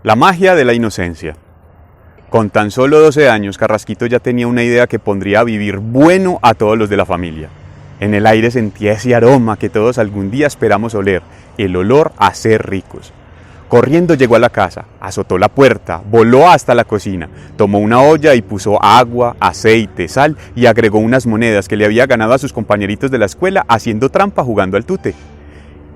La magia de la inocencia. Con tan solo 12 años, Carrasquito ya tenía una idea que pondría a vivir bueno a todos los de la familia. En el aire sentía ese aroma que todos algún día esperamos oler, el olor a ser ricos. Corriendo llegó a la casa, azotó la puerta, voló hasta la cocina, tomó una olla y puso agua, aceite, sal y agregó unas monedas que le había ganado a sus compañeritos de la escuela haciendo trampa jugando al tute.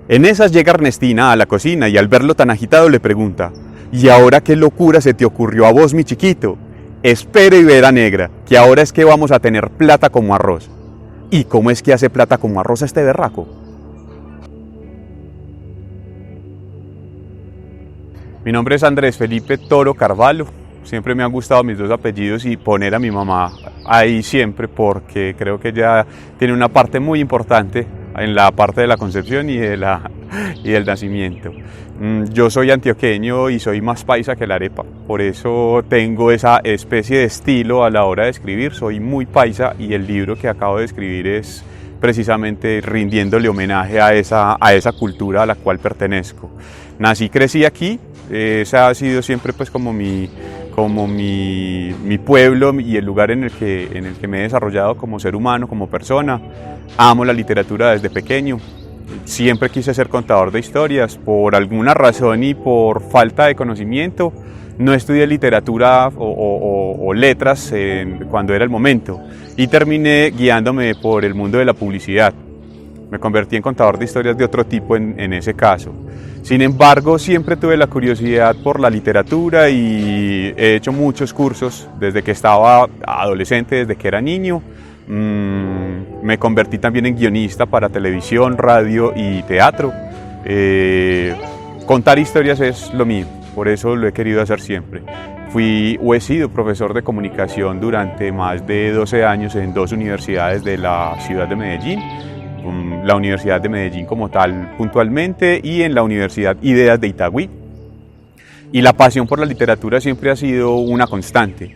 En esas llega Ernestina a la cocina y al verlo tan agitado le pregunta: ¿y ahora qué locura se te ocurrió a vos, mi chiquito? Espere y verá, negra, que ahora es que vamos a tener plata como arroz. ¿Y cómo es que hace plata como arroz este berraco? Mi nombre es Andrés Felipe Toro Carvalho. Siempre me han gustado mis dos apellidos y poner a mi mamá ahí siempre porque creo que ella tiene una parte muy importante en la parte de la concepción y del nacimiento. Yo soy antioqueño y soy más paisa que la arepa, por eso tengo esa especie de estilo a la hora de escribir, soy muy paisa y el libro que acabo de escribir es precisamente rindiéndole homenaje a esa cultura a la cual pertenezco. Nací, crecí aquí, ese ha sido siempre pues como mi pueblo y el lugar en el que me he desarrollado como ser humano, como persona. Amo la literatura desde pequeño. Siempre quise ser contador de historias, por alguna razón y por falta de conocimiento no estudié literatura o letras cuando era el momento y terminé guiándome por el mundo de la publicidad. Me convertí en contador de historias de otro tipo en ese caso. Sin embargo, siempre tuve la curiosidad por la literatura y he hecho muchos cursos desde que estaba adolescente, desde que era niño. Me convertí también en guionista para televisión, radio y teatro. Contar historias es lo mío, por eso lo he querido hacer siempre. Fui o he sido profesor de comunicación durante más de 12 años en dos universidades de la ciudad de Medellín, la Universidad de Medellín como tal puntualmente y en la Universidad Ideas de Itagüí. Y la pasión por la literatura siempre ha sido una constante.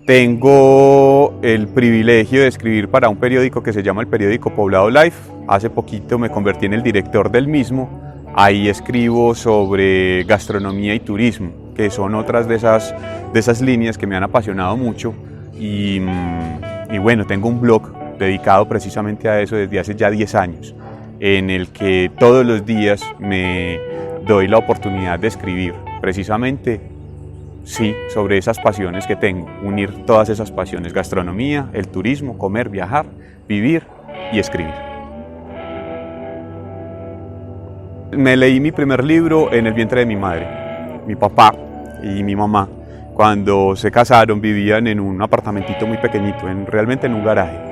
Tengo el privilegio de escribir para un periódico que se llama el periódico Poblado Life. Hace poquito me convertí en el director del mismo. Ahí escribo sobre gastronomía y turismo, que son otras de esas líneas que me han apasionado mucho. Y bueno, tengo un blog dedicado precisamente a eso desde hace ya 10 años, en el que todos los días me doy la oportunidad de escribir precisamente sí, sobre esas pasiones que tengo, unir todas esas pasiones: gastronomía, el turismo, comer, viajar, vivir y escribir. Me leí mi primer libro en el vientre de mi madre. Mi papá y mi mamá, cuando se casaron, vivían en un apartamentito muy pequeñito, realmente en un garaje.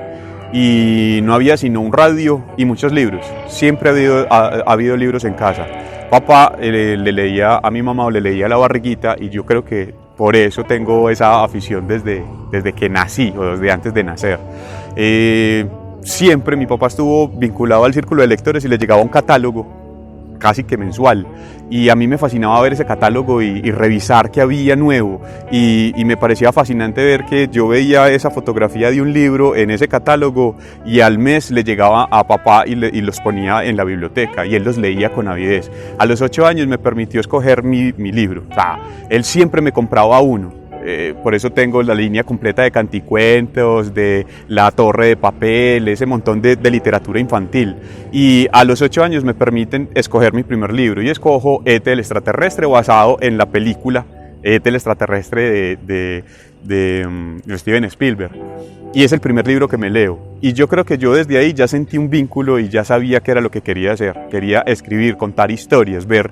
Y no había sino un radio y muchos libros. Siempre ha habido libros en casa. Papá le leía a mi mamá o le leía La Barriguita y yo creo que por eso tengo esa afición desde que nací o desde antes de nacer. Siempre mi papá estuvo vinculado al círculo de lectores y le llegaba un catálogo casi que mensual y a mí me fascinaba ver ese catálogo y revisar qué había nuevo y me parecía fascinante ver que yo veía esa fotografía de un libro en ese catálogo y al mes le llegaba a papá y los ponía en la biblioteca y él los leía con avidez. A los 8 años me permitió escoger mi libro, o sea, él siempre me compraba uno. Por eso tengo la línea completa de Canticuentos, de La Torre de Papel, ese montón de literatura infantil. Y a los 8 años me permiten escoger mi primer libro y escojo E.T. el extraterrestre, basado en la película E.T. el extraterrestre de Steven Spielberg. Y es el primer libro que me leo. Y yo creo que yo desde ahí ya sentí un vínculo y ya sabía qué era lo que quería hacer. Quería escribir, contar historias, ver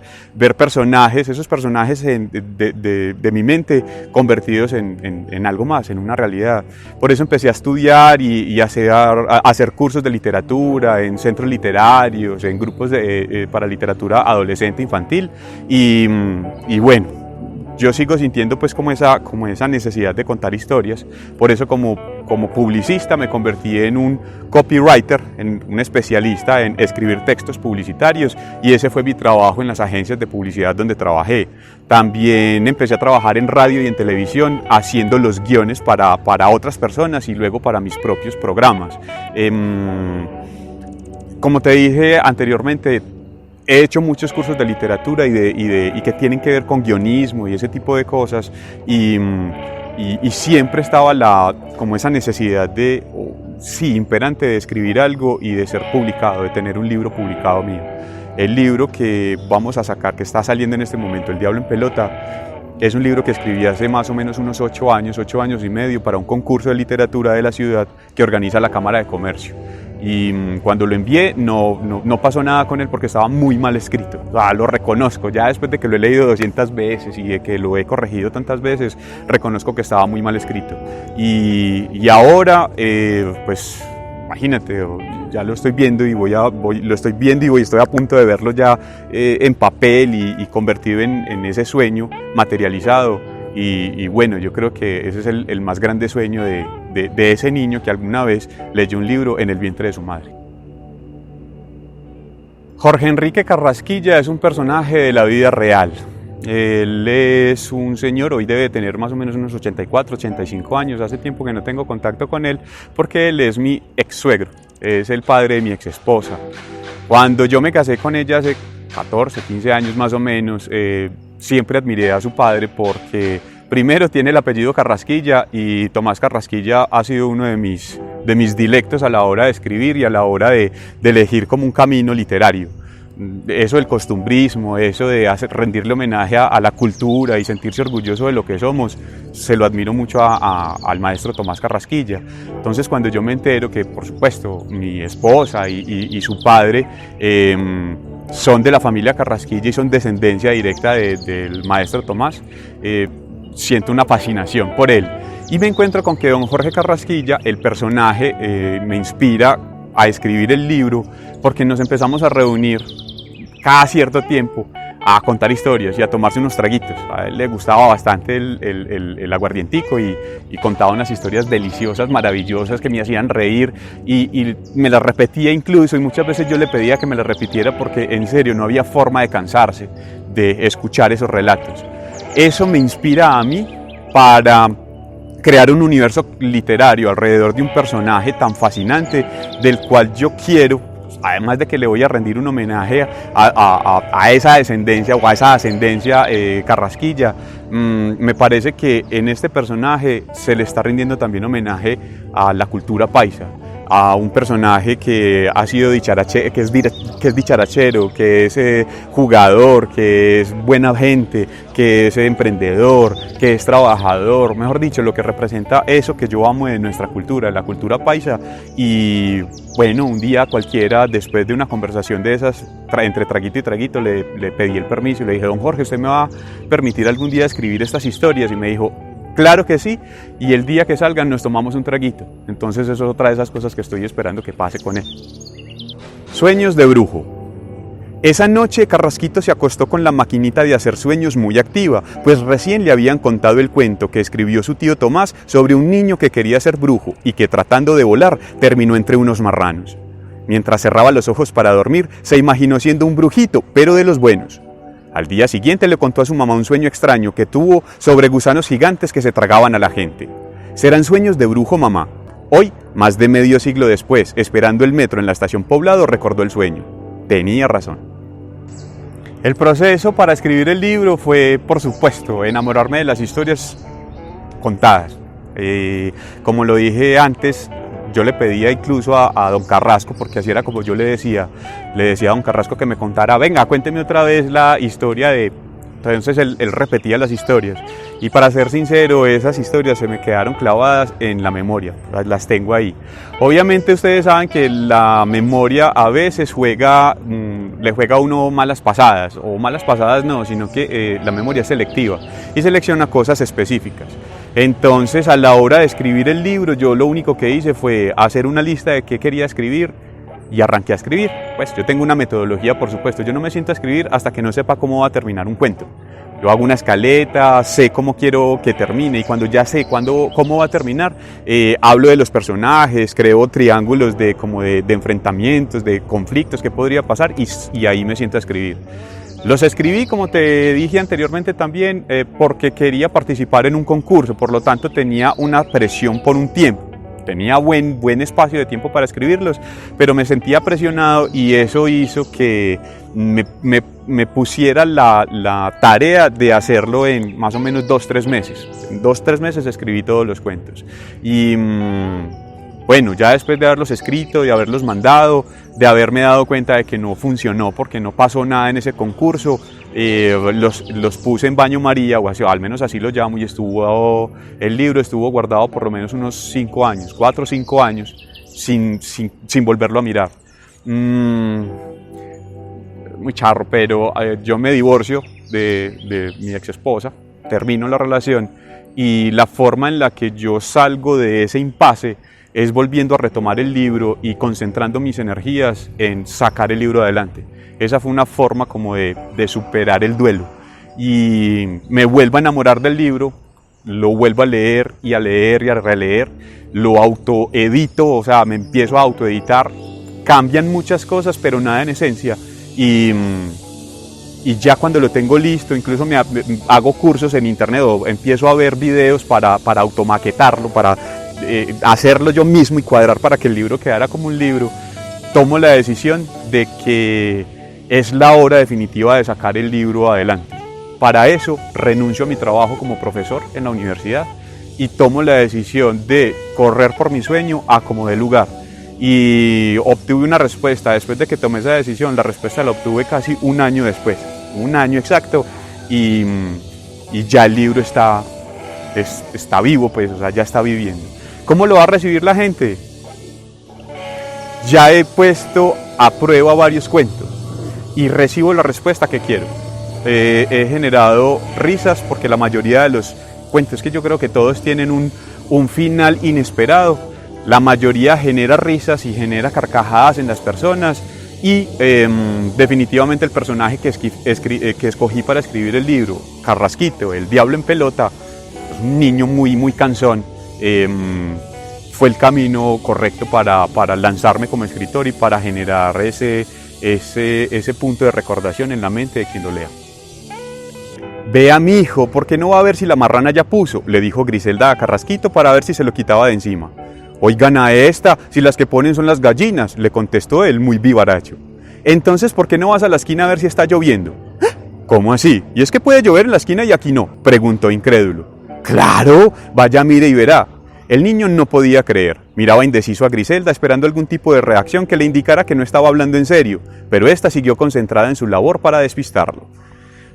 personajes, esos personajes de mi mente convertidos en algo más, en una realidad. Por eso empecé a estudiar y a hacer cursos de literatura en centros literarios, en grupos para literatura adolescente, infantil. Y bueno, yo sigo sintiendo pues como esa necesidad de contar historias. Por eso como publicista me convertí en un copywriter, en un especialista en escribir textos publicitarios y ese fue mi trabajo en las agencias de publicidad donde trabajé. También empecé a trabajar en radio y en televisión haciendo los guiones para otras personas y luego para mis propios programas. Como te dije anteriormente, he hecho muchos cursos de literatura y que tienen que ver con guionismo y ese tipo de cosas, y siempre estaba como esa necesidad sí, imperante de escribir algo y de ser publicado, de tener un libro publicado mío. El libro que vamos a sacar, que está saliendo en este momento, El Diablo en Pelota, es un libro que escribí hace más o menos unos 8 años y medio, para un concurso de literatura de la ciudad que organiza la Cámara de Comercio. Y cuando lo envié no pasó nada con él porque estaba muy mal escrito. Lo reconozco, ya después de que lo he leído 200 veces y de que lo he corregido tantas veces, reconozco que estaba muy mal escrito. Y ahora, pues imagínate, ya lo estoy viendo y estoy a punto de verlo ya en papel y convertido en ese sueño materializado. Y bueno, yo creo que ese es el más grande sueño de ese niño que alguna vez leyó un libro en el vientre de su madre. Jorge Enrique Carrasquilla es un personaje de la vida real. Él es un señor, hoy debe tener más o menos unos 84, 85 años, hace tiempo que no tengo contacto con él, porque él es mi ex suegro, es el padre de mi ex esposa. Cuando yo me casé con ella hace 14, 15 años más o menos, siempre admiré a su padre porque primero tiene el apellido Carrasquilla, y Tomás Carrasquilla ha sido uno de mis dilectos a la hora de escribir y a la hora de elegir como un camino literario. Eso del costumbrismo, eso de rendirle homenaje a la cultura y sentirse orgulloso de lo que somos, se lo admiro mucho al maestro Tomás Carrasquilla. Entonces, cuando yo me entero que, por supuesto, mi esposa y su padre son de la familia Carrasquilla y son descendencia directa del maestro Tomás, siento una fascinación por él. Y me encuentro con que don Jorge Carrasquilla, el personaje, me inspira a escribir el libro, porque nos empezamos a reunir cada cierto tiempo a contar historias y a tomarse unos traguitos. A él le gustaba bastante el aguardientico y contaba unas historias deliciosas, maravillosas, que me hacían reír y me las repetía incluso, y muchas veces yo le pedía que me las repitiera porque en serio no había forma de cansarse de escuchar esos relatos. Eso me inspira a mí para crear un universo literario alrededor de un personaje tan fascinante, del cual yo quiero, además de que le voy a rendir un homenaje a esa descendencia o a esa ascendencia Carrasquilla, me parece que en este personaje se le está rindiendo también homenaje a la cultura paisa, a un personaje que ha sido que es dicharachero, que es jugador, que es buena gente, que es emprendedor, que es trabajador, mejor dicho, lo que representa eso que yo amo de nuestra cultura, la cultura paisa. Y bueno, un día cualquiera, después de una conversación de esas, entre traguito y traguito, le pedí el permiso y le dije: don Jorge, ¿usted me va a permitir algún día escribir estas historias? Y me dijo: claro que sí, y el día que salgan nos tomamos un traguito. Entonces eso es otra de esas cosas que estoy esperando que pase con él. Sueños de brujo. Esa noche Carrasquito se acostó con la maquinita de hacer sueños muy activa, pues recién le habían contado el cuento que escribió su tío Tomás sobre un niño que quería ser brujo y que, tratando de volar, terminó entre unos marranos. Mientras cerraba los ojos para dormir, se imaginó siendo un brujito, pero de los buenos. Al día siguiente le contó a su mamá un sueño extraño que tuvo sobre gusanos gigantes que se tragaban a la gente. ¿Serán sueños de brujo, mamá? Hoy, más de medio siglo después, esperando el metro en la estación Poblado, recordó el sueño. Tenía razón. El proceso para escribir el libro fue, por supuesto, enamorarme de las historias contadas. Como lo dije antes, yo le pedía incluso a don Carrasco, porque así era como yo le decía a don Carrasco que me contara: venga, cuénteme otra vez la historia de... Entonces él repetía las historias, y para ser sincero, esas historias se me quedaron clavadas en la memoria, las tengo ahí. Obviamente ustedes saben que la memoria a veces le juega a uno malas pasadas, o malas pasadas no, sino que la memoria es selectiva y selecciona cosas específicas. Entonces, a la hora de escribir el libro, yo lo único que hice fue hacer una lista de qué quería escribir y arranqué a escribir. Pues yo tengo una metodología, por supuesto. Yo no me siento a escribir hasta que no sepa cómo va a terminar un cuento. Yo hago una escaleta, sé cómo quiero que termine, y cuando ya sé cómo va a terminar, hablo de los personajes, creo triángulos de enfrentamientos, de conflictos que podría pasar, y ahí me siento a escribir. Los escribí, como te dije anteriormente también, porque quería participar en un concurso, por lo tanto tenía una presión por un tiempo. tenía buen espacio de tiempo para escribirlos, pero me sentía presionado y eso hizo que me pusiera la tarea de hacerlo en más o menos 2-3 meses. En 2-3 meses escribí todos los cuentos. Y bueno, ya después de haberlos escrito, de haberlos mandado, de haberme dado cuenta de que no funcionó porque no pasó nada en ese concurso, los puse en baño María, o así, al menos así lo llamo, y el libro estuvo guardado por lo menos unos 5 años, 4 o 5 años, sin volverlo a mirar. Muy charro, pero yo me divorcio de mi ex esposa, termino la relación y la forma en la que yo salgo de ese impasse es volviendo a retomar el libro y concentrando mis energías en sacar el libro adelante. Esa fue una forma como de superar el duelo y me vuelvo a enamorar del libro, lo vuelvo a leer y a releer, lo autoedito, o sea, me empiezo a autoeditar, cambian muchas cosas pero nada en esencia. Y ya cuando lo tengo listo, incluso hago cursos en internet o empiezo a ver videos para automaquetarlo, para hacerlo yo mismo y cuadrar para que el libro quedara como un libro. Tomo la decisión de que es la hora definitiva de sacar el libro adelante. Para eso renuncio a mi trabajo como profesor en la universidad y tomo la decisión de correr por mi sueño a como dé lugar. Y obtuve una respuesta después de que tomé esa decisión. La respuesta la obtuve casi un año después, un año exacto, y ya el libro está vivo, pues, o sea, ya está viviendo. ¿Cómo lo va a recibir la gente? Ya he puesto a prueba varios cuentos y recibo la respuesta que quiero. He generado risas porque la mayoría de los cuentos, que yo creo que todos tienen un final inesperado, la mayoría genera risas y genera carcajadas en las personas y definitivamente el personaje que escogí para escribir el libro, Carrasquito, el diablo en pelota, es un niño muy cansón, fue el camino correcto para lanzarme como escritor y para generar ese punto de recordación en la mente de quien lo lea. Vea, mi hijo, ¿por qué no va a ver si la marrana ya puso?, le dijo Griselda a Carrasquito para ver si se lo quitaba de encima. Oigan a esta, si las que ponen son las gallinas, le contestó él muy vivaracho. Entonces, ¿por qué no vas a la esquina a ver si está lloviendo? ¿Cómo así? ¿Y es que puede llover en la esquina y aquí no?, preguntó incrédulo. Claro, vaya, mire y verá. El niño no podía creer, miraba indeciso a Griselda esperando algún tipo de reacción que le indicara que no estaba hablando en serio, pero ésta siguió concentrada en su labor para despistarlo.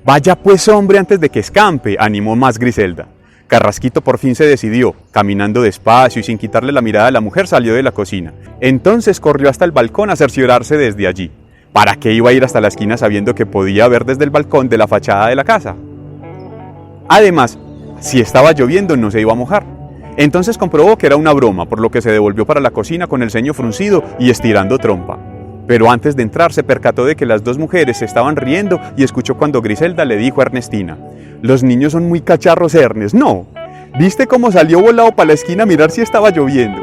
Vaya pues, hombre, antes de que escampe, animó más Griselda. Carrasquito por fin se decidió, caminando despacio y sin quitarle la mirada a la mujer salió de la cocina. Entonces corrió hasta el balcón a cerciorarse desde allí. ¿Para qué iba a ir hasta la esquina sabiendo que podía ver desde el balcón de la fachada de la casa? Además, si estaba lloviendo no se iba a mojar. Entonces comprobó que era una broma, por lo que se devolvió para la cocina con el ceño fruncido y estirando trompa. Pero antes de entrar se percató de que las dos mujeres se estaban riendo y escuchó cuando Griselda le dijo a Ernestina: «Los niños son muy cacharros, Ernest, ¿no? ¿Viste cómo salió volado para la esquina a mirar si estaba lloviendo?»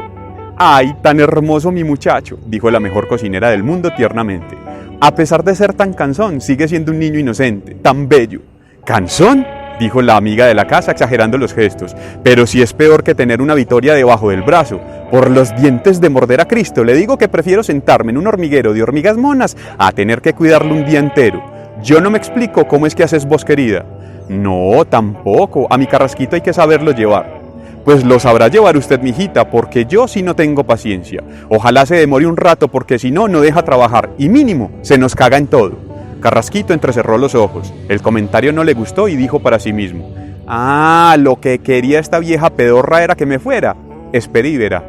«Ay, tan hermoso mi muchacho», dijo la mejor cocinera del mundo tiernamente. «A pesar de ser tan cansón, sigue siendo un niño inocente, tan bello». «¿Cansón?», dijo la amiga de la casa exagerando los gestos. «Pero si es peor que tener una Vitoria debajo del brazo. Por los dientes de morder a Cristo, le digo que prefiero sentarme en un hormiguero de hormigas monas a tener que cuidarlo un día entero. Yo no me explico cómo es que haces vos, querida». «No, tampoco, a mi Carrasquito hay que saberlo llevar». «Pues lo sabrá llevar usted, mijita, porque yo sí no tengo paciencia. Ojalá se demore un rato, porque si no, no deja trabajar y mínimo se nos caga en todo». Carrasquito entrecerró los ojos. El comentario no le gustó y dijo para sí mismo: «Ah, lo que quería esta vieja pedorra era que me fuera. Espere y verá».